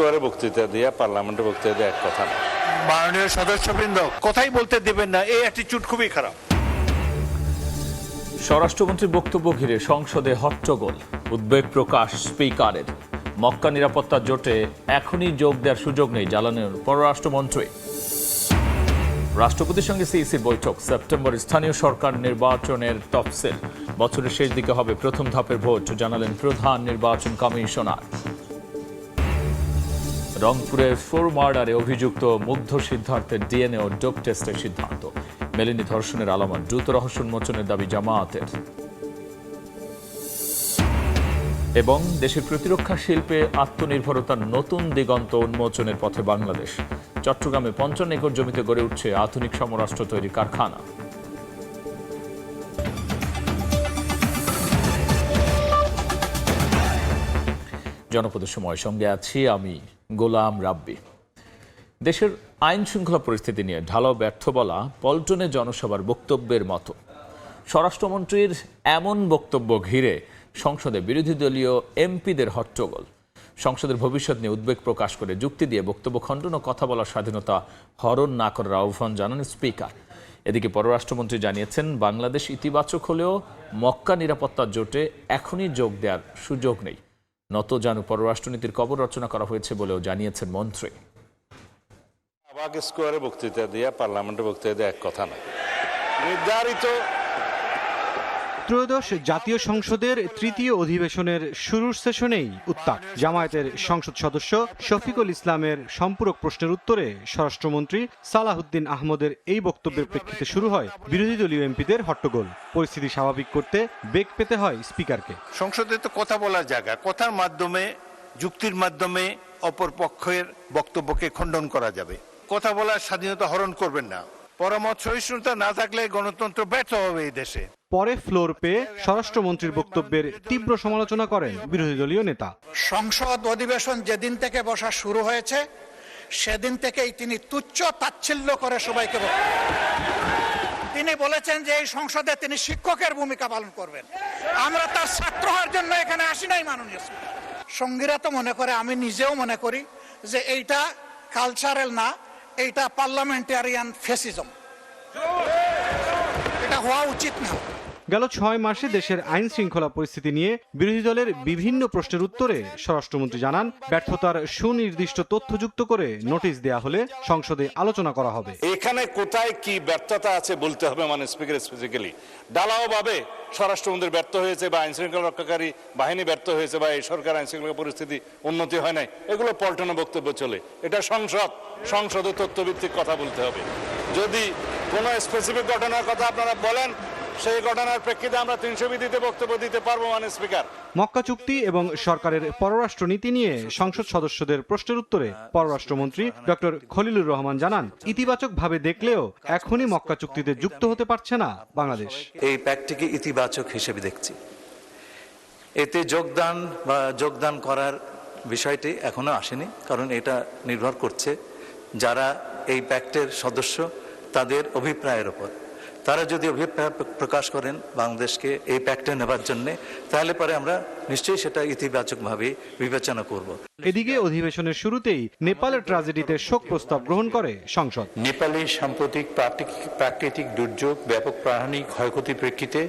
স্কোয়ারে বক্তৃতা দিয়ে পার্লামেন্টে বক্তৃতা দিয়ে এক কথা না। মাননীয় সদস্যবৃন্দ কথাই বলতে দেবেন না, এই অ্যাটিটিউড খুবই খারাপ। স্বরাষ্ট্রমন্ত্রীর বক্তব্য ঘিরে সংসদে হট্টগোল, উদ্বেগ প্রকাশ স্পিকারের। মক্কা নিরাপত্তা জোটে এখনই যোগ দেওয়ার সুযোগ নেই জানালেন পররাষ্ট্রমন্ত্রী। রাষ্ট্রপতির সঙ্গে সিইসির বৈঠক, সেপ্টেম্বর স্থানীয় সরকার নির্বাচনের তফসিল। বছরের শেষ দিকে হবে প্রথম ধাপের ভোট, জানালেন প্রধান নির্বাচন কমিশনার। রংপুরের ফোর মার্ডারে অভিযুক্ত মুগ্ধ সিদ্ধার্থের ডিএনএ ও ডোপ টেস্টের সিদ্ধান্ত মেলেনি ধর্ষণের আলামত, দ্রুত রহস্য উন্মোচনের দাবি জামায়াতের। এবং দেশের প্রতিরক্ষা শিল্পে আত্মনির্ভরতার নতুন দিগন্ত উন্মোচনের পথে বাংলাদেশ। চট্টগ্রামে 55 একর জমিতে গড়ে উঠছে আধুনিক সমরাস্ত্র তৈরি কারখানা। জনপদের সময় সঙ্গে আছি আমি গোলাম রাব্বি। দেশের আইন শৃঙ্খলা পরিস্থিতি নিয়ে ঢালাও ব্যর্থ বলা পল্টনে জনসভার বক্তব্যের মতো। স্বরাষ্ট্রমন্ত্রীর এমন বক্তব্য ঘিরে সংসদে বিরোধী দলীয় এমপিদের হট্টগোল। সংসদের ভবিষ্যৎ নিয়ে উদ্বেগ প্রকাশ করে যুক্তি দিয়ে বক্তব্য খণ্ডন ও কথা বলার স্বাধীনতা হরণ না করার আহ্বান জানান স্পিকার। এদিকে পররাষ্ট্রমন্ত্রী জানিয়েছেন, বাংলাদেশ ইতিবাচক হলেও মক্কা নিরাপত্তা জোটে এখনই যোগ দেওয়ার সুযোগ নেই। নতজানু পররাষ্ট্রনীতির কবর রচনা করা হয়েছে বলেও জানিয়েছেন মন্ত্রী। আবাগ স্কোয়ারে বক্তৃতা দিয়ে পার্লামেন্টে বক্তৃতা দিয়ে এক কথা না। নির্ধারিত ত্রয়োদশ জাতীয় সংসদের তৃতীয় অধিবেশনের শুরুর সেশনেই উত্তাপ। জামায়াতের সংসদ সদস্য শফিকুল ইসলামের সম্পূরক প্রশ্নের উত্তরে স্বরাষ্ট্রমন্ত্রী সালাহউদ্দিন আহমদের এই বক্তব্যের প্রেক্ষিতে শুরু হয় বিরোধী দলীয় এমপিদের হট্টগোল। পরিস্থিতি স্বাভাবিক করতে বেগ পেতে হয় স্পিকারকে। সংসদে তো কথা বলার জায়গা, কথার মাধ্যমে যুক্তির মাধ্যমে অপর পক্ষের বক্তব্যকে খণ্ডন করা যাবে। কথা বলার স্বাধীনতা হরণ করবেন না। পরামর্শ সহিষ্ণুতা না থাকলে গণতন্ত্র ব্যর্থ হবে এই দেশে। পরে ফ্লোর পেয়ে স্বরাষ্ট্রমন্ত্রীর বক্তব্যের তীব্র সমালোচনা করেন বিরোধী দলীয় নেতা। সংসদ অধিবেশন যেদিন থেকে বসা শুরু হয়েছে সেদিন থেকেই তিনি তুচ্ছ তাচ্ছিল্য করে সবাইকে তিনি বলেছেন যে এই সংসদে তিনি শিক্ষকের ভূমিকা পালন করবেন। আমরা তার ছাত্র হওয়ার জন্য এখানে আসি নাই মাননীয় স্পিকার। সঙ্গীরা তো মনে করে, আমি নিজেও মনে করি যে এইটা কালচারাল না, এইটা পার্লামেন্টারিয়ান ফ্যাসিজম, এটা হওয়া উচিত না। গেল 6 মাসে দেশের আইন শৃঙ্খলা পরিস্থিতি নিয়ে বিরোধী দলের বিভিন্ন প্রশ্নের উত্তরে স্বরাষ্ট্রমন্ত্রী জানান, ব্যর্থতার সুনির্দিষ্ট তথ্যযুক্ত করে নোটিশ দেয়া হলে সংসদে আলোচনা করা হবে। এখানে কোথায় কি ব্যর্থতা আছে বলতে হবে, মানে স্পিকার স্পেসিফিক্যালি ঢালাও ভাবে স্বরাষ্ট্রমন্ত্রী ব্যর্থ হয়েছে বা আইন শৃঙ্খলা রক্ষাকারী বাহিনী ব্যর্থ হয়েছে বা এই সরকার আইন শৃঙ্খলা পরিস্থিতি উন্নতি হয় নাই, এগুলো পল্টনে বক্তব্য চলে। এটা সংসদে তথ্যভিত্তিক কথা বলতে হবে। যদি কোনো স্পেসিফিক ঘটনার কথা আপনারা বলেন, সেই ঘটনার প্রেক্ষিতে আমরা 300 বিধিতে বক্তব্য দিতে পারবো মানে স্পিকার। মক্কা চুক্তি এবং সরকারের পররাষ্ট্র নীতি নিয়ে সংসদ সদস্যদের প্রশ্নের উত্তরে পররাষ্ট্রমন্ত্রী ডক্টর খলিলুর রহমান জানান, ইতিবাচকভাবে দেখলেও এখনই মক্কা চুক্তিতে যুক্ত হতে পারছে না বাংলাদেশ। এই প্যাক্টটিকে ইতিবাচক হিসেবে দেখছি। এতে যোগদান করার বিষয়টি এখনো আসেনি, কারণ এটা নির্ভর করছে যারা এই প্যাক্টের সদস্য তাদের অভিপ্রায়ের উপর। তারা যদি অভিপ্রায় প্রকাশ করেন বাংলাদেশকে এই প্যাক্টে নেবার জন্য, তাহলে পরে আমরা নিশ্চয়ই সেটা ইতিবাচকভাবে বিবেচনা করব। এদিকে অধিবেশনের শুরুতেই নেপালের ট্র্যাজেডিতে শোক প্রস্তাব গ্রহণ করে সংসদ। নেপালের সাম্প্রতিক প্রাকৃতিক দুর্যোগ, ব্যাপক প্রাণহানি, ক্ষয়ক্ষতির প্রেক্ষিতে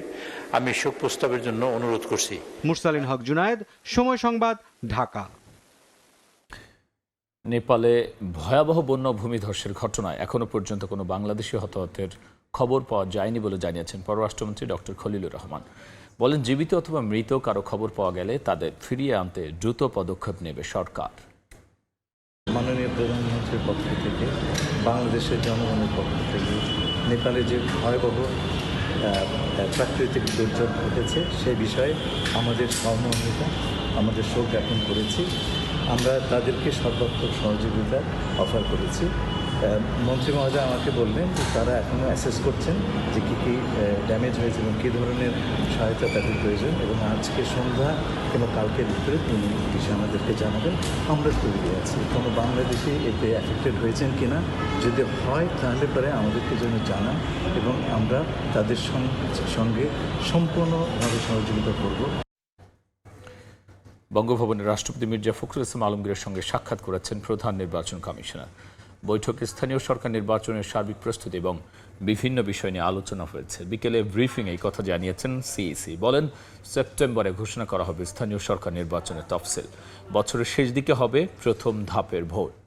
আমি শোক প্রস্তাবের জন্য অনুরোধ করছি। মুরসালিন হক জুনায়েদ, সময় সংবাদ, ঢাকা। নেপালে ভয়াবহ বন্য ভূমিধসের ঘটনায় এখনো পর্যন্ত কোনো বাংলাদেশি হতাহতের খবর পাওয়া যায়নি বলে জানিয়েছেন পররাষ্ট্রমন্ত্রী ডক্টর খলিলুর রহমান। বলেন, জীবিত অথবা মৃত কারো খবর পাওয়া গেলে তাদের ফিরিয়ে আনতে দ্রুত পদক্ষেপ নেবে সরকার। মাননীয় প্রধানমন্ত্রীর পক্ষ থেকে, বাংলাদেশের জনগণের পক্ষ থেকে নেপালে যে ভয়াবহ প্রাকৃতিক দুর্যোগ ঘটেছে সে বিষয়ে আমাদের সহমর্মিতা, আমাদের শোক জ্ঞাপন করেছি। আমরা তাদেরকে সর্বাত্মক সহযোগিতা অফার করেছি। মন্ত্রী মহোদয় আমাকে বললেন যে তারা এখনও অ্যাসেস করছেন যে কী কী ড্যামেজ হয়েছে এবং কী ধরনের সহায়তা তাদের প্রয়োজন, এবং আজকে সন্ধ্যা এবং কালকের ভিতরে তিনি বিষয়ে আমাদেরকে জানাবেন। আমরা তৈরি আছি, কোনো বাংলাদেশি এতে অ্যাফেক্টেড হয়েছেন কি না, যদি হয় তাহলে পরে আমাদেরকে যেন জানান এবং আমরা তাদের সঙ্গে সম্পূর্ণভাবে সহযোগিতা করব। বঙ্গভবনে রাষ্ট্রপতি মির্জা ফখরুল ইসলাম আলমগীরের সঙ্গে সাক্ষাৎ করেছেন প্রধান নির্বাচন কমিশনার। বৈঠকে স্থানীয় সরকার নির্বাচনের সার্বিক প্রস্তুতি এবং বিভিন্ন বিষয় নিয়ে আলোচনা হয়েছে। বিকেলে ব্রিফিং এই কথা জানিয়েছেন সিইসি। বলেন, সেপ্টেম্বরে ঘোষণা করা হবে স্থানীয় সরকার নির্বাচনের তফসিল। বছরের শেষ দিকে হবে প্রথম ধাপের ভোট।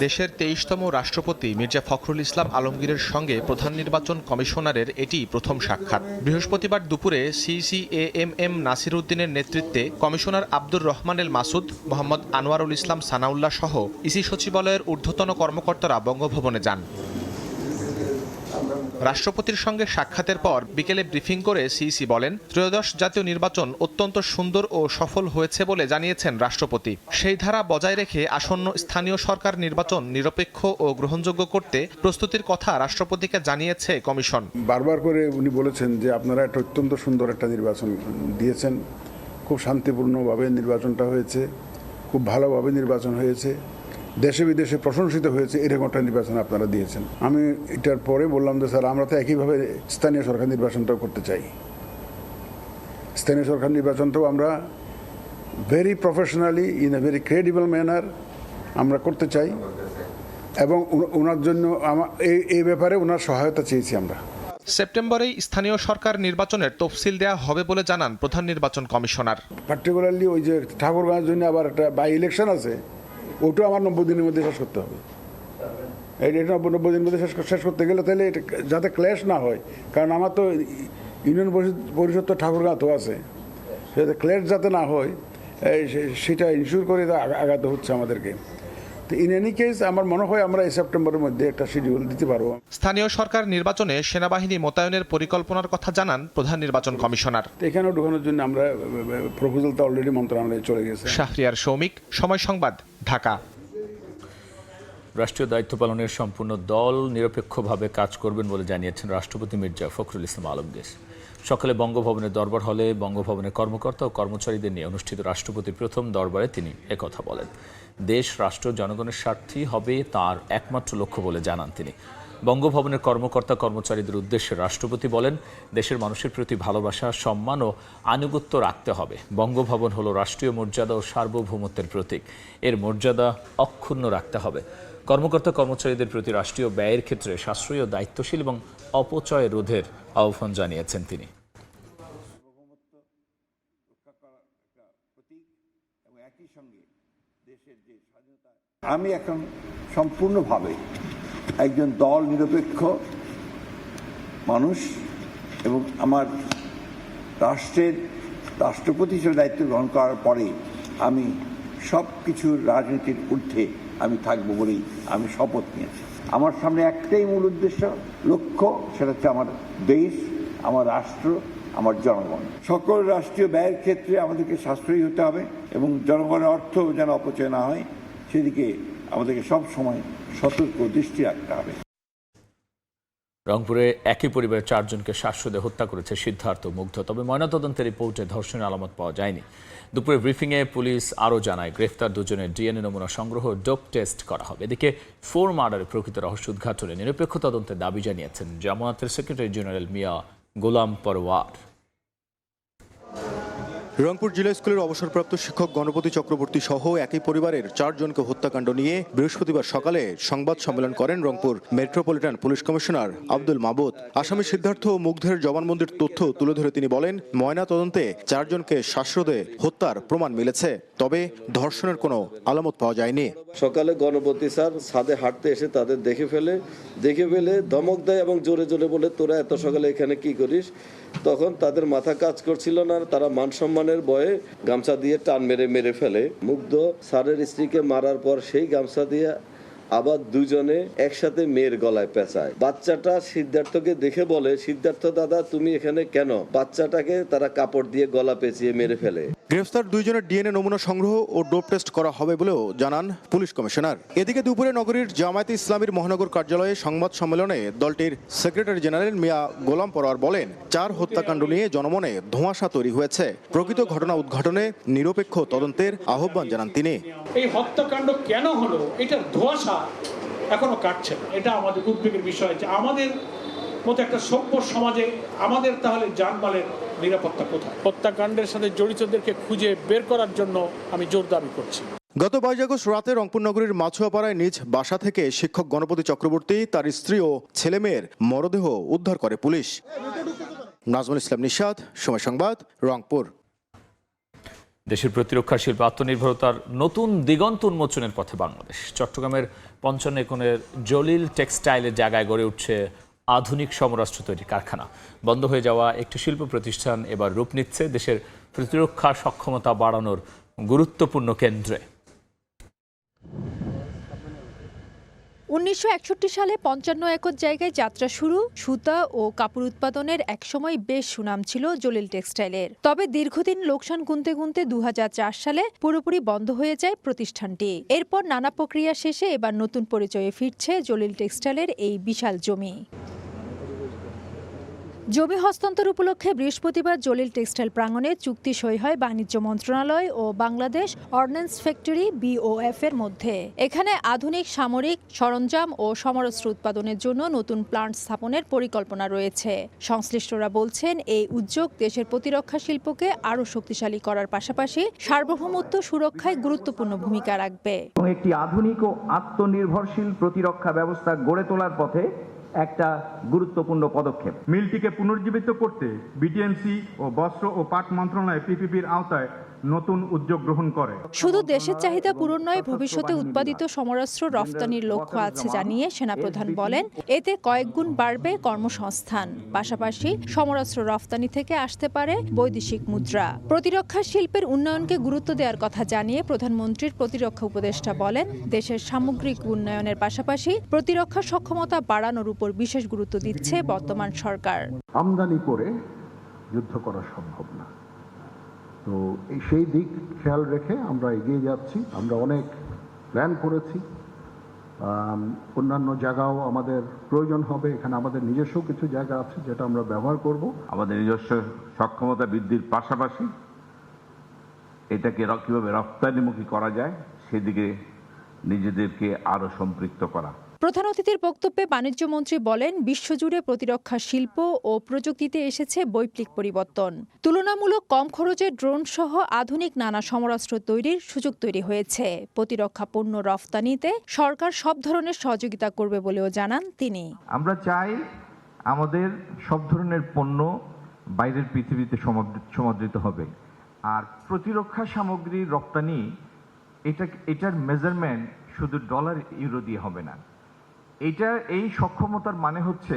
দেশের 23তম রাষ্ট্রপতি মির্জা ফখরুল ইসলাম আলমগীরের সঙ্গে প্রধান নির্বাচন কমিশনারের এটি প্রথম সাক্ষাৎ। বৃহস্পতিবার দুপুরে সিসিএএমএম নাসির উদ্দিনের নেতৃত্বে কমিশনার আব্দুর রহমান এল মাসুদ, মোহাম্মদ আনোয়ারুল ইসলাম সানাউল্লাহ সহ ইসি সচিবালয়ের ঊর্ধ্বতন কর্মকর্তারা বঙ্গভবনে যান। রাষ্ট্রপতির সঙ্গে সাক্ষাতের পর বিকেলে ব্রিফিং করে সিইসি বলেন, ত্রয়োদশ জাতীয় নির্বাচন অত্যন্ত সুন্দর ও সফল হয়েছে বলে জানিয়েছেন রাষ্ট্রপতি। সেই ধারা বজায় রেখে আসন্ন স্থানীয় সরকার নির্বাচন নিরপেক্ষ ও গ্রহণযোগ্য করতে প্রস্তুতির কথা রাষ্ট্রপতিকে জানিয়েছে কমিশন। বারবার করে উনি বলেছেন যে আপনারা একটা অত্যন্ত সুন্দর একটা নির্বাচন দিয়েছেন, খুব শান্তিপূর্ণভাবে নির্বাচনটা হয়েছে, খুব ভালোভাবে নির্বাচন হয়েছে, দেশে বিদেশে প্রশংসিত হয়েছে, এরকম একটা নির্বাচন আপনারা দিয়েছেন। আমি এটার পরে বললাম যে স্যার, আমরা তো একইভাবে স্থানীয় সরকার নির্বাচনটাও করতে চাই। স্থানীয় সরকার নির্বাচনটাও আমরা very professionally in a very credible manner আমরা করতে চাই এবং ওনার জন্য এই ব্যাপারে ওনার সহায়তা চেয়েছি আমরা। সেপ্টেম্বরেই স্থানীয় সরকার নির্বাচনের তফসিল দেওয়া হবে বলে জানান প্রধান নির্বাচন কমিশনার। পার্টিকুলারলি ওই যে ঠাকুরগাঁওয়ের জন্য আবার একটা বাই ইলেকশন আছে, ওটাও আমার 90 দিনের মধ্যে শেষ করতে হবে। এটা 90 দিনের মধ্যে শেষ করতে গেলে তাহলে এটা যাতে ক্ল্যাশ না হয়, কারণ আমার তো ইউনিয়ন পরিষদ তো ঠাকুরগাঁও আছে, যাতে ক্ল্যাশ যাতে না হয় সেটা ইনশিওর করে আগাতে হচ্ছে আমাদেরকে। তো ইন এনি কেস আমার মনে হয় আমরা এই সেপ্টেম্বরের মধ্যে একটা শিডিউল দিতে পারবো। স্থানীয় সরকার নির্বাচনে সেনাবাহিনী মোতায়েনের পরিকল্পনার কথা জানান প্রধান নির্বাচন কমিশনার। এখানেও ঢোকানোর জন্য আমরা প্রপোজালটা অলরেডি মন্ত্রণালয়ে চলে গেছে। শাহরিয়ার সৌমিক, সময় সংবাদ, ঢাকা। রাষ্ট্রীয় দায়িত্ব পালনের সম্পূর্ণ দল নিরপেক্ষভাবে কাজ করবেন বলে জানিয়েছেন রাষ্ট্রপতি মির্জা ফখরুল ইসলাম আলমগীর। সকালে বঙ্গভবনের দরবার হলে বঙ্গভবনের কর্মকর্তা ও কর্মচারীদের নিয়ে অনুষ্ঠিত রাষ্ট্রপতির প্রথম দরবারে তিনি একথা বলেন। দেশ, রাষ্ট্র, জনগণের স্বার্থই হবে তার একমাত্র লক্ষ্য বলে জানান তিনি। বঙ্গভবনের কর্মকর্তা কর্মচারীদের উদ্দেশ্যে রাষ্ট্রপতি বলেন, দেশের মানুষের প্রতি ভালোবাসা, সম্মান ও আনুগত্য রাখতে হবে। বঙ্গভবন হলো রাষ্ট্রীয় মর্যাদা ও সার্বভৌমত্বের প্রতীক। এর মর্যাদা অক্ষুণ্ণ রাখতে হবে। কর্মকর্তা কর্মচারীদের প্রতি রাষ্ট্রীয় ব্যয়ের ক্ষেত্রে সাশ্রয়ী ও দায়িত্বশীল এবং অপচয় রোধের আহ্বান জানিয়েছেন তিনি। আমি এখন সম্পূর্ণভাবে একজন দল নিরপেক্ষ মানুষ এবং আমার রাষ্ট্রের রাষ্ট্রপতি হিসেবে দায়িত্ব গ্রহণ করার পরে আমি সব কিছুর রাজনীতির ঊর্ধ্বে আমি থাকবো বলেই আমি শপথ নিয়েছি। আমার সামনে একটাই মূল উদ্দেশ্য, লক্ষ্য, সেটা হচ্ছে আমার দেশ, আমার রাষ্ট্র, আমার জনগণ। সকল রাষ্ট্রীয় ব্যয়ের ক্ষেত্রে আমাদেরকে সাশ্রয়ী হতে হবে এবং জনগণের অর্থ যেন অপচয় না হয় সেদিকে আমাদেরকে সব সময় সতর্ক দৃষ্টি রাখতে হবে। রংপুরে একই পরিবারের 4 জনকে শ্বাসরোধে হত্যা করেছে সিদ্ধার্থ মুগ্ধ। তবে ময়নাতদন্তের রিপোর্টে ধর্ষণের আলামত পাওয়া যায়নি। দুপুরে ব্রিফিংয়ে পুলিশ আরও জানায়, গ্রেফতার 2 জনের ডিএনএ নমুনা সংগ্রহ, ডোপ টেস্ট করা হবে। এদিকে 4 মার্ডারের প্রকৃত রহস্য উদ্ঘাটনে নিরপেক্ষ তদন্তের দাবি জানিয়েছেন জামায়াতের সেক্রেটারি জেনারেল মিয়া গোলাম পরওয়ার। রংপুর জিলা স্কুলের অবসরপ্রাপ্ত শিক্ষক গণপতি চক্রবর্তী সহ একই পরিবারের 4 জনকে হত্যাকাণ্ড নিয়ে বৃহস্পতিবার সকালে সংবাদ সম্মেলন করেন Rangpur metropolitan police commissioner Abdul মাবুদ। আসামি সিদ্ধার্থ ও মুগ্ধের জবানবন্দির তথ্য তুলে ধরে তিনি বলেন, ময়না তদন্তে 4 জনকে শ্বাসরোধে হত্যার প্রমাণ মিলেছে, তবে ধর্ষণের কোনো আলামত পাওয়া যায়নি। সকালে গণপতি স্যার ছাদে হাঁটতে এসে তাদের দেখে ফেলে ধমক দেয় এবং জোরে জোরে বলে, তোরা এত সকালে এখানে কি করিস? তখন তাদের মাথা কাজ করছিল না, তারা মান সম্মানের ভয়ে গামছা দিয়ে টান মেরে ফেলে। মুগ্ধ স্যারের স্ত্রীকে মারার পর সেই গামছা দিয়ে আবার 2 জনে একসাথে মেয়ের গলায় পেঁচায়। বাচ্চাটা সিদ্ধার্থকে দেখে বলে, সিদ্ধার্থ দাদা তুমি এখানে কেন? বাচ্চাটাকে তারা কাপড় দিয়ে গলা পেঁচিয়ে মেরে ফেলে। গ্রেফতার 2 জনের ডিএনএ নমুনা সংগ্রহ ও ডোপ টেস্ট করা হবে বলেও জানান পুলিশ কমিশনার। এদিকে দুপুরে নগরীর জামায়াতে ইসলামীর মহানগর কার্যালয়ে সংবাদ সম্মেলনে দলটির সেক্রেটারি জেনারেল মিয়া গোলাম পরওয়ার বলেন, 4 হত্যাকাণ্ড নিয়ে জনমনে ধোঁয়াশা তৈরি হয়েছে। প্রকৃত ঘটনা উদ্ঘাটনে নিরপেক্ষ তদন্তের আহ্বান জানান তিনি। এই হত্যাকাণ্ড কেন হলো এটার ধোঁয়াশা এখনো কাটছে না। এটা আমাদের উদ্বেগের বিষয় যে আমাদের মতো একটা সভ্য সমাজে আমাদের তাহলে জানমালের নিরাপত্তা কোথায়? হত্যাকাণ্ডের সাথে জড়িতদেরকে খুঁজে বের করার জন্য আমি জোর দাবি করছি। গত 22 আগস্ট রাতে রংপুর নগরীর মাছুয়াপাড়ায় নিজ বাসা থেকে শিক্ষক গণপতি চক্রবর্তী, তার স্ত্রী ও ছেলেমেয়ের মরদেহ উদ্ধার করে পুলিশ। নাজমুল ইসলাম নিশাদ, সময় সংবাদ, রংপুর। দেশের প্রতিরক্ষা শিল্প আত্মনির্ভরতার নতুন দিগন্ত উন্মোচনের পথে বাংলাদেশ। চট্টগ্রামের 55 একরের জলিল টেক্সটাইলের জায়গায় গড়ে উঠছে আধুনিক সমরাস্ত্র তৈরি কারখানা। বন্ধ হয়ে যাওয়া একটি শিল্প প্রতিষ্ঠান এবার রূপ নিচ্ছে দেশের প্রতিরক্ষা সক্ষমতা বাড়ানোর গুরুত্বপূর্ণ কেন্দ্রে। 1961 সালে 55 একর জায়গায় যাত্রা শুরু। সুতা ও কাপড় উৎপাদনের একসময় বেশ সুনাম ছিল জলিল টেক্সটাইলের। তবে দীর্ঘদিন লোকসান গুনতে গুনতে 2004 সালে পুরোপুরি বন্ধ হয়ে যায় প্রতিষ্ঠানটি। এরপর নানা প্রক্রিয়া শেষে এবার নতুন পরিচয়ে ফিরছে জলিল টেক্সটাইলের এই বিশাল জমি। জমি হস্তান্তর উপলক্ষে বৃহস্পতিবার জলিল টেক্সটাইল প্রাঙ্গণে চুক্তি সই হয় বাণিজ্য মন্ত্রণালয় ও বাংলাদেশ অর্ডিন্যান্স ফ্যাক্টরি BOF এর মধ্যে। এখানে আধুনিক সামরিক সরঞ্জাম ও সমরাস্ত্র উৎপাদনের জন্য নতুন প্লান্ট স্থাপনের পরিকল্পনা রয়েছে। সংশ্লিষ্টরা বলছেন, এই উদ্যোগ দেশের প্রতিরক্ষা শিল্পকে আরও শক্তিশালী করার পাশাপাশি সার্বভৌমত্ব সুরক্ষায় গুরুত্বপূর্ণ ভূমিকা রাখবে। একটি আধুনিক ও আত্মনির্ভরশীল প্রতিরক্ষা ব্যবস্থা গড়ে তোলার পথে একটা গুরুত্বপূর্ণ পদক্ষেপ। মিলটিকে পুনর্জীবিত করতে বিটিএমসি ও বস্ত্র ও পাট মন্ত্রণালয় PPPর আওতায় নতুন উদ্যোগ গ্রহণ করে। শুধু দেশের চাহিদা পূরণ নয়, ভবিষ্যতে উৎপাদিত সমরাস্ত্র রফতানির লক্ষ্য আছে জানিয়ে সেনাপ্রধান বলেন, এতে কয়েকগুণ বাড়বে কর্মসংস্থান। পাশাপাশি সমরাস্ত্র রফতানি থেকে আসতে পারে বৈদেশিক মুদ্রা। প্রতিরক্ষা শিল্পের উন্নয়নকে গুরুত্ব দেওয়ার কথা জানিয়ে প্রধানমন্ত্রীর প্রতিরক্ষা উপদেষ্টা বলেন, দেশের সামগ্রিক উন্নয়নের পাশাপাশি প্রতিরক্ষা সক্ষমতা বাড়ানোর উপর বিশেষ গুরুত্ব দিচ্ছে বর্তমান সরকার। আমদানি করে যুদ্ধ করা সম্ভব না, তো সেই দিক খেয়াল রেখে আমরা এগিয়ে যাচ্ছি। আমরা অনেক প্ল্যান করেছি, অন্যান্য জায়গাও আমাদের প্রয়োজন হবে। এখানে আমাদের নিজস্ব কিছু জায়গা আছে যেটা আমরা ব্যবহার করব। আমাদের নিজস্ব সক্ষমতা বৃদ্ধির পাশাপাশি এটাকে কিভাবে রপ্তানিমুখী করা যায় সেদিকে নিজেদেরকে আরো সম্পৃক্ত করা। প্রধান অতিথির বক্তব্যে বাণিজ্য মন্ত্রী বলেন, বিশ্বজুড়ে প্রতিরক্ষা শিল্প ও প্রযুক্তিতে এসেছে বৈপ্লবিক পরিবর্তন। তুলনামূলক কম খরচে ড্রোন সহ আধুনিক নানা সমরাস্ত্র তৈরির সুযোগ তৈরি হয়েছে। প্রতিরক্ষা পণ্য রফতানিতে সরকার সব ধরনের সহযোগিতা করবে বলেও জানান তিনি। আমরা চাই আমাদের সব ধরনের পণ্য বাইরের পৃথিবীতে সমাদৃত হবে। আর প্রতিরক্ষা সামগ্রী রপ্তানি এটার মেজারমেন্ট শুধু ডলার ইউরো দিয়ে হবে না। এই সক্ষমতার মানে হচ্ছে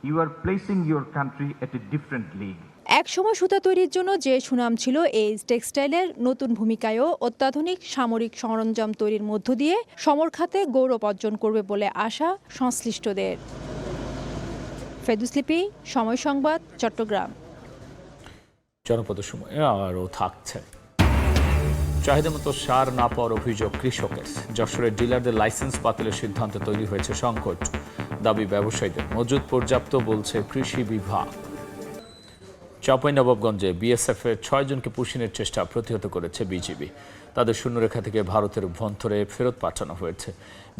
you are placing your country at a different league. একসময় সুতা তৈরির জন্য যে সুনাম ছিল, এই টেক্সটাইলের নতুন ভূমিকায়ও অত্যাধুনিক সামরিক সরঞ্জাম তৈরির মধ্য দিয়ে সমর খাতে গৌরব অর্জন করবে বলে আশা সংশ্লিষ্টদের। ফেরদৌস লিপি, সময় সংবাদ, চট্টগ্রাম। জনপদ সময় আরও থাকছে। চাহিদা মতো সার না পাওয়ার অভিযোগ কৃষকের। যশোরের ডিলারদের লাইসেন্স বাতিলের সিদ্ধান্তে তৈরি হয়েছে সংকট। দাবি ব্যবসায়ীদের, মজুদ পর্যাপ্ত বলছে কৃষি বিভাগ। চাঁপাইনবাবগঞ্জে BSF এর 6 জনকে পুশিনের চেষ্টা প্রতিহত করেছে বিজিবি। তাদের শূন্যরেখা থেকে ভারতের অভ্যন্তরে ফেরত পাঠানো হয়েছে।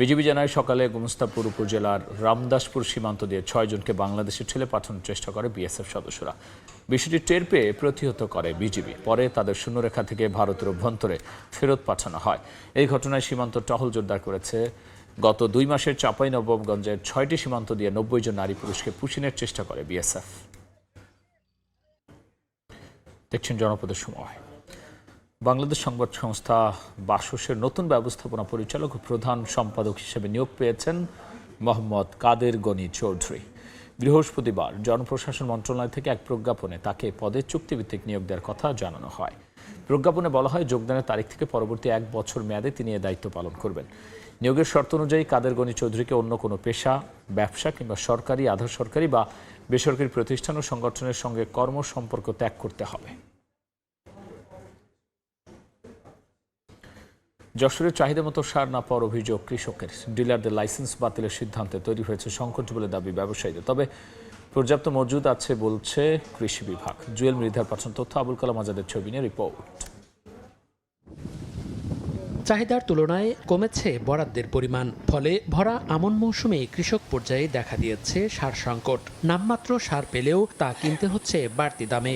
বিজিবি জানায়, সকালে গোমস্তাপুর উপজেলার রামদাসপুর সীমান্ত দিয়ে 6 জনকে বাংলাদেশে ঠেলে পাঠানোর চেষ্টা করে BSF সদস্যরা। বিষয়টি টের পেয়ে প্রতিহত করে বিজিবি। পরে তাদের শূন্যরেখা থেকে ভারতের অভ্যন্তরে ফেরত পাঠানো হয়। এই ঘটনায় সীমান্ত টহল জোরদার করেছে। গত 2 মাসের চাঁপাইনবাবগঞ্জের 6টি সীমান্ত দিয়ে 90 জন নারী পুরুষকে পুশিনের চেষ্টা করে BSF। দেখছেন জনপদের সময়। বাংলাদেশ সংবাদ সংস্থা বাসসের নতুন ব্যবস্থাপনা পরিচালক ও প্রধান সম্পাদক হিসেবে নিয়োগ পেয়েছেন মোহাম্মদ কাদের গনি চৌধুরী। বৃহস্পতিবার জনপ্রশাসন মন্ত্রণালয় থেকে এক প্রজ্ঞাপনে তাকে পদে চুক্তিভিত্তিক নিয়োগ দেওয়ার কথা জানানো হয়। প্রজ্ঞাপনে বলা হয়, যোগদানের তারিখ থেকে পরবর্তী 1 বছর মেয়াদে তিনি এ দায়িত্ব পালন করবেন। নিয়োগের শর্ত অনুযায়ী কাদের গনি চৌধুরীকে অন্য কোনো পেশা, ব্যবসা কিংবা সরকারি, আধা সরকারি বা বেসরকারি প্রতিষ্ঠান ও সংগঠনের সঙ্গে কর্মসম্পর্ক ত্যাগ করতে হবে। যশোরের চাহিদা মতো সার না পাওয়ার অভিযোগ কৃষকের। ডিলারদের লাইসেন্স বাতিলের সিদ্ধান্তে তৈরি হয়েছে সংকট বলে দাবি ব্যবসায়ীদের। তবে পর্যাপ্ত মজুদ আছে বলছে কৃষি বিভাগ। জুয়েল মৃধার পাঠানো তথ্য, আবুল কালাম আজাদের ছবি নিয়ে রিপোর্ট। চাহিদার তুলনায় কমেছে বরাদ্দের পরিমাণ, ফলে ভরা আমন মৌসুমে কৃষক পর্যায়ে দেখা দিয়েছে সার সংকট। নামমাত্র সার পেলেও তা কিনতে হচ্ছে বাড়তি দামে।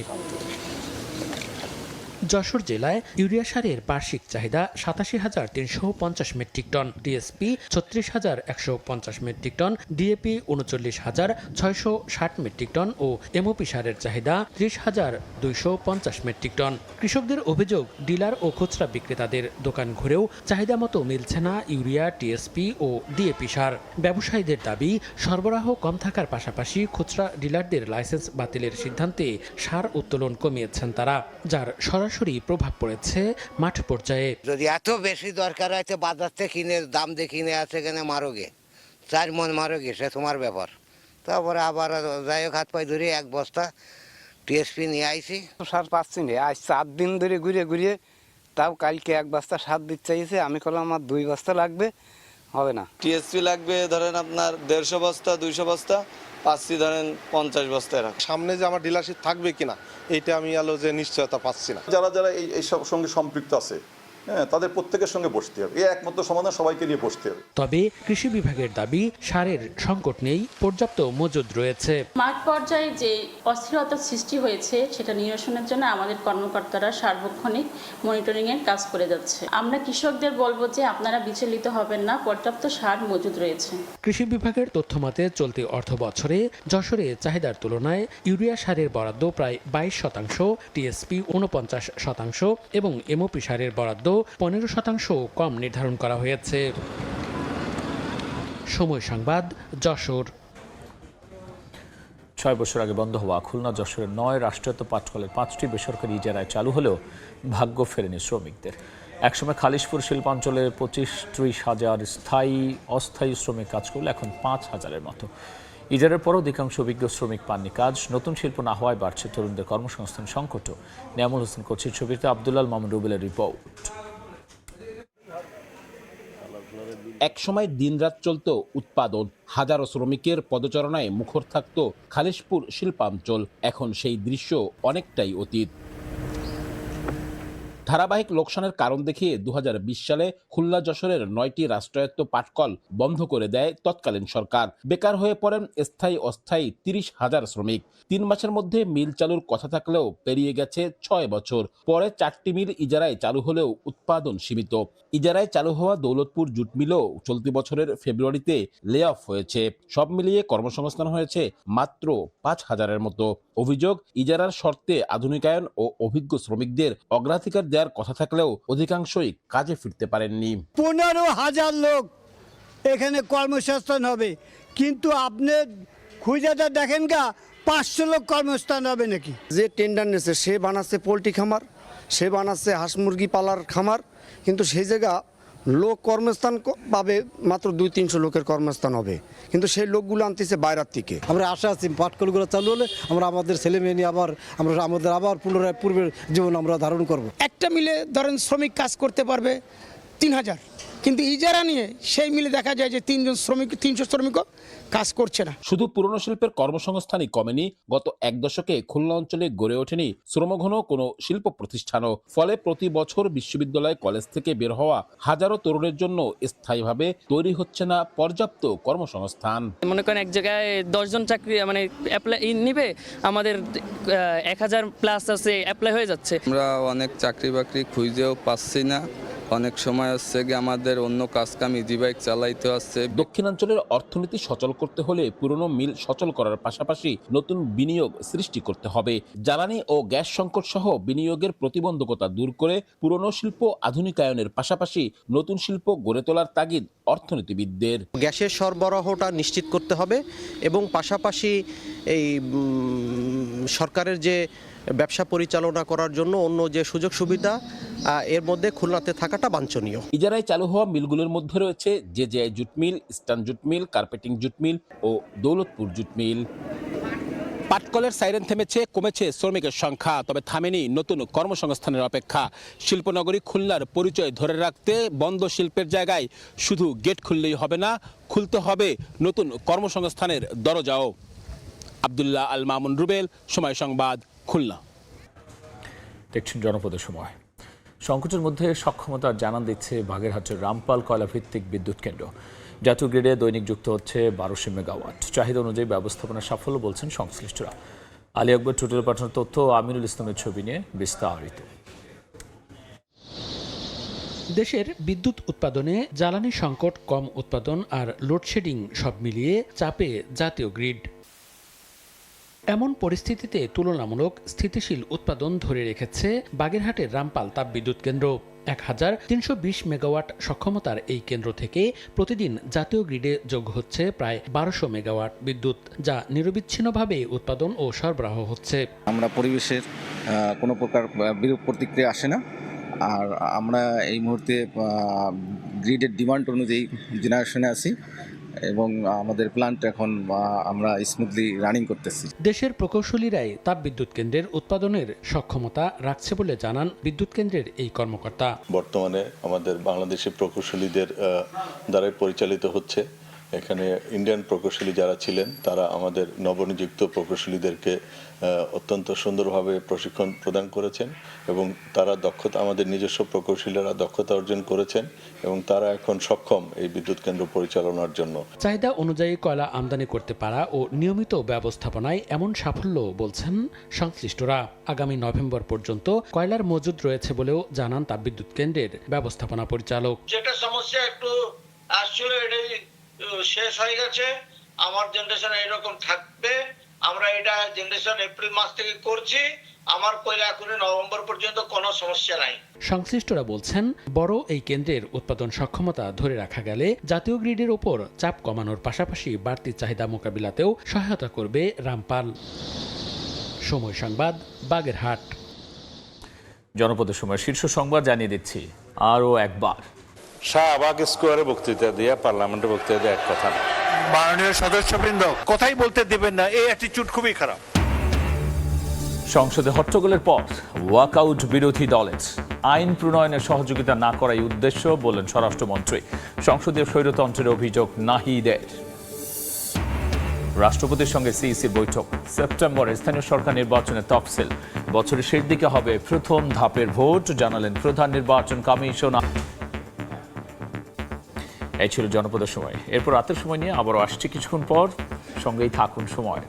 যশোর জেলায় ইউরিয়া সারের বার্ষিক চাহিদা 87,350 metric ton, TSP 36,150 metric ton, DAP 39,660 metric ton ও এমওপি সারের চাহিদা 30,250 মেট্রিক টন। কৃষকদের অভিযোগ, ডিলার ও খুচরা বিক্রেতাদের দোকান ঘুরেও চাহিদা মতো মিলছে না ইউরিয়া, টিএসপি ও ডিএপি সার। ব্যবসায়ীদের দাবি, সরবরাহ কম থাকার পাশাপাশি খুচরা ডিলারদের লাইসেন্স বাতিলের সিদ্ধান্তে সার উত্তোলন কমিয়েছেন তারা, যার সরাসরি প্রভাব পড়েছে মাঠ পর্যায়ে। যদি এত বেশি দরকার হয় তো বাজার থেকে কিনে দাম দিয়ে কিনে আছে কেন মারোগে, 4 মণ মারোগে, সে তোমার ব্যাপার। তারপরে আবার যাই হোক হাত পায়ে ধরে 1 বস্তা টিএসপি নিয়ে আইছি। সার পাচ্ছি না, আজ 7 দিন ধরে ঘুরে ঘুরিয়ে, তাও কালকে 1 বস্তা সার দিতে চাইছে। আমি বললাম আমার 2 বস্তা লাগবে, হবে না। টিএসপি লাগবে ধরেন আপনার 150 বস্তা, 200 বস্তা, পাচ্ছি ধরেন 50 বস্তা। সামনে যে আমার ডিলারশিপ থাকবে কিনা এটা আমি যে নিশ্চয়তা পাচ্ছি না। যারা যারা এই সঙ্গে সম্পৃক্ত আছে, হ্যাঁ, তাদের প্রত্যেকের সঙ্গে বসতে হবে। এই একমাত্র সমাধান, সবাইকে নিয়ে বসতে হবে। তবে কৃষি বিভাগের দাবি, সারের সংকট নেই, পর্যাপ্ত মজুদ রয়েছে। মাঠ পর্যায়ে যে অস্থিরতার সৃষ্টি হয়েছে সেটা নিরসনের জন্য আমাদের কর্মকর্তারা সার্বক্ষণিক মনিটরিং এর কাজ করে যাচ্ছে। আমরা কৃষকদের বলবো যে আপনারা বিচলিত হবেন না, পর্যাপ্ত সার মজুদ রয়েছে। কৃষি বিভাগের তথ্য মতে চলতি অর্থ বছরে যশোরে চাহিদার তুলনায় ইউরিয়া সারের বরাদ্দ প্রায় 22%, টিএসপি 49% এবং এমওপি সারের বরাদ্দ 15% কম নির্ধারণ করা হয়েছে। সময় সংবাদ, যশোর। 6 বছর আগে বন্ধ হওয়া খুলনা যশোরের 9 রাষ্ট্রায়ত্ত পাটকলের 5টি বেসরকারি ইজারায় চালু হলেও ভাগ্য ফেরেনি শ্রমিকদের। একসময় খালিশপুর শিল্পাঞ্চলের 25-30 হাজার স্থায়ী অস্থায়ী শ্রমিক কাজ করলে এখন 5,000-এর মতো। ইজারের পর অধিকাংশ অভিজ্ঞ শ্রমিক পাননি কাজ। নতুন শিল্প না হওয়ায় বাড়ছে তরুণদের কর্মসংস্থান সংকটও। নিয়ামুল হোসেন কোচির ছবিতে আব্দুল্লাল মামুন রুবেলের রিপোর্ট। একসময় দিনরাত চলত উৎপাদন, হাজারো শ্রমিকের পদচারণায় মুখর থাকত খালিশপুর শিল্পাঞ্চল। এখন সেই দৃশ্য অনেকটাই অতীত। ধারাবাহিক লোকসানের কারণ দেখিয়ে 2020 সালে খুলনা যশোরের 9টি রাষ্ট্রায়ত্ত পাটকল বন্ধ করে দেয় তৎকালীন সরকার। বেকার হয়ে পড়েন স্থায়ী অস্থায়ী 30,000 শ্রমিক। 3 মাসের মধ্যে মিল চালুর কথা থাকলেও পেরিয়ে গেছে 6 বছর। পরে 4টি মিল ইজারায় চালু হলেও উৎপাদন সীমিত। ইজারায় চালু হওয়া দৌলতপুর জুট মিলও চলতি বছরের ফেব্রুয়ারিতে লে অফ হয়েছে। সব মিলিয়ে কর্মসংস্থান হয়েছে মাত্র 5,000-এর মতো। অভিযোগ, ইজারার শর্তে আধুনিকায়ন ও অভিজ্ঞ শ্রমিকদের অগ্রাধিকার দেওয়ার কথা থাকলেও অধিকাংশই কাজে ফিরতে পারেননি। 15,000 লোক এখানে কর্মসংস্থান হবে, কিন্তু আপনি খুঁজেটা দেখেন গা 500 লোক কর্মসংস্থান হবে নাকি? যে টেন্ডার নিয়েছে সে বানাচ্ছে পোলট্রি খামার, সে বানাচ্ছে হাঁস মুরগি পালার খামার, কিন্তু সেই জায়গা লোক কর্মস্থান পাবে মাত্র 200-300 লোকের কর্মস্থান হবে, কিন্তু সেই লোকগুলো আনতেছে বাইরের থেকে। আমরা আশা আছি পাটকলগুলো চালু হলে আমরা আমাদের ছেলে মেয়ে নিয়ে আবার পুনরায় পূর্বের জীবন আমরা ধারণ করব। একটা মিলে ধরেন শ্রমিক কাজ করতে পারবে 3,000, কিন্তু ইজারা নিয়ে সেই মিলে দেখা যায় যে 300 শ্রমিকও কাজ করছে না। শুধু পুরনো শিল্পের কর্মসংস্থানই কমেনি, গত 1 দশকে খুলনা অঞ্চলে গড়ে ওঠেনি শ্রমঘন কোনো শিল্প প্রতিষ্ঠানও। ফলে প্রতি বছর বিশ্ববিদ্যালয় কলেজ থেকে বের হওয়া হাজারো তরুণের জন্য স্থায়ীভাবে তৈরি হচ্ছে না পর্যাপ্ত কর্মসংস্থান। মনে করেন এক জায়গায় 10 জন চাকরি অ্যাপ্লাই নিবে, আমাদের 1000 প্লাস আছে, অ্যাপ্লাই হয়ে যাচ্ছে। আমরা অনেক চাকরি বাকরি খুঁজেও পাচ্ছি না। অনেক সময় হচ্ছে কি আমাদের অন্য কাজকাম ইজি বাইক চালাইতে হচ্ছে। দক্ষিণাঞ্চলের অর্থনীতি সচল করতে হলে পুরনো মিল সচল করার পাশাপাশি নতুন বিনিয়োগ সৃষ্টি করতে হবে। জ্বালানি ও গ্যাস সংকট সহ বিনিয়োগের প্রতিবন্ধকতা দূর করে পুরনো শিল্প আধুনিকায়নের পাশাপাশি নতুন শিল্প গড়ে তোলার তাগিদ অর্থনীতিবিদদের। গ্যাসের সরবরাহটা নিশ্চিত করতে হবে এবং পাশাপাশি এই সরকারের যে ব্যবসা পরিচালনা করার জন্য অন্য যে সুযোগ সুবিধা এর মধ্যে খুলনাতে থাকাটা বাঞ্ছনীয়। ইজারায় চালু হওয়া মিলগুলোর মধ্যে রয়েছে JJI jute mill, eastern jute mill, carpeting jute mill ও দৌলতপুর জুট মিল। পাটকলের সাইরেন থেমেছে, কমেছে শ্রমিকের সংখ্যা, তবে থামেনি নতুন কর্মসংস্থানের অপেক্ষা। শিল্পনগরী খুলনার পরিচয় ধরে রাখতে বন্ধ শিল্পের জায়গায় শুধু গেট খুললেই হবে না, খুলতে হবে নতুন কর্মসংস্থানের দরজাও। আব্দুল্লাহ আল মামুন রুবেল, সময় সংবাদ, খুলনা। দেখছেন জনপদের সময়। সংকটের মধ্যে সক্ষমতার জানান দিচ্ছে বাগেরহাটের রামপাল কয়লা ভিত্তিক বিদ্যুৎ কেন্দ্র। জাতীয় গ্রিডে দৈনিক যুক্ত হচ্ছে 1200 মেগাওয়াট। চাহিদা অনুযায়ী ব্যবস্থাপনার সাফল্য বলছেন সংশ্লিষ্টরা। আলী আকবর টুটেল পাঠানোর তথ্য, আমিনুল ইসলামের ছবি নিয়ে বিস্তারিত। দেশের বিদ্যুৎ উৎপাদনে জ্বালানি সংকট, কম উৎপাদন আর লোডশেডিং সব মিলিয়ে চাপে জাতীয় গ্রিড। এমন পরিস্থিতিতে তুলনামূলক স্থিতিশীল উৎপাদন ধরে রেখেছে বাগেরহাটের রামপাল তাপবিদ্যুৎ কেন্দ্র। 1320 মেগাওয়াট সক্ষমতার এই কেন্দ্র থেকে প্রতিদিন জাতীয় গ্রিডে যোগ হচ্ছে প্রায় 1200 মেগাওয়াট বিদ্যুৎ, যা নিরবিচ্ছিন্নভাবে উৎপাদন ও সরবরাহ হচ্ছে। আমরা পরিবেশের কোনো প্রকার বিরূপ প্রতিক্রিয়া আসে না, আর আমরা এই মুহূর্তে গ্রিডের ডিমান্ড অনুযায়ী জেনারেশনে আছি এবং আমাদের প্ল্যান্ট এখন আমরা স্মুথলি রানিং করতেছি। দেশের প্রকৌশলীরাই তাপবিদ্যুৎ কেন্দ্রের উৎপাদনের সক্ষমতা রাখছে বলে জানান বিদ্যুৎ কেন্দ্রের এই কর্মকর্তা। বর্তমানে আমাদের বাংলাদেশি প্রকৌশলীদের দ্বারাই পরিচালিত হচ্ছে। এখানে ইন্ডিয়ান প্রকৌশলী যারা ছিলেন তারা আমাদের নবনিযুক্ত প্রকৌশলীদেরকে অত্যন্ত সুন্দরভাবে প্রশিক্ষণ প্রদান করেছেন এবং তারা দক্ষতা, আমাদের নিজস্ব প্রকৌশলীরা দক্ষতা অর্জন করেছেন এবং তারা এখন সক্ষম এই বিদ্যুৎ কেন্দ্র পরিচালনার জন্য। চাহিদা অনুযায়ী কয়লা আমদানি করতে পারা ও নিয়মিত ব্যবস্থাপনায় এমন সাফল্য বলছেন সংশ্লিষ্টরা। আগামী নভেম্বর পর্যন্ত কয়লার মজুদ রয়েছে বলেও জানান তাপবিদ্যুৎ কেন্দ্রের ব্যবস্থাপনা পরিচালক। যেটা সমস্যা একটু আসছিল এটাই শেষ হয়ে গেছে। আমার জেনারেশন এরকম থাকবে, আমরা এটা জেনারেশন এপ্রিল মাস থেকে করছি। আমার কয়লা এখনই নভেম্বর পর্যন্ত কোনো সমস্যা নাই। সংশ্লিষ্টরা বলছেন, বড় এই কেন্দ্রের উৎপাদন সক্ষমতা ধরে রাখা গেলে জাতীয় গ্রিডের ওপর চাপ কমানোর পাশাপাশি বাড়তি চাহিদা মোকাবিলাতেও সহায়তা করবে রামপাল। সময় সংবাদ, বাগেরহাট। জনপদের সময় শীর্ষ সংবাদ জানিয়ে দিচ্ছি আরও একবার। শাহবাগ স্কোয়ারে বক্তৃতা দিয়ে, পার্লামেন্টে বক্তৃতা দিয়ে এক কথা না। মাননীয় সদস্যবৃন্দ, কথাই বলতে দেবেন না, এই অ্যাটিটিউড খুবই খারাপ। সংসদে হট্টগোলের পর ওয়াকআউট বিরোধী দলের। আইন প্রণয়নের সহযোগিতা না করাই উদ্দেশ্য বললেন স্বরাষ্ট্রমন্ত্রী। সংসদীয় স্বৈরতন্ত্রের অভিযোগ নাহিদের। রাষ্ট্রপতির সঙ্গে সিইসির বৈঠক। সেপ্টেম্বরে স্থানীয় সরকার নির্বাচনের তফসিল। বছরের শেষ দিকে হবে প্রথম ধাপের ভোট, জানালেন প্রধান নির্বাচন কমিশনার। এই ছিল জনপদের সময়। এরপর রাতের সময় নিয়ে আবারও আসছি কিছুক্ষণ পর। সঙ্গেই থাকুন সময়।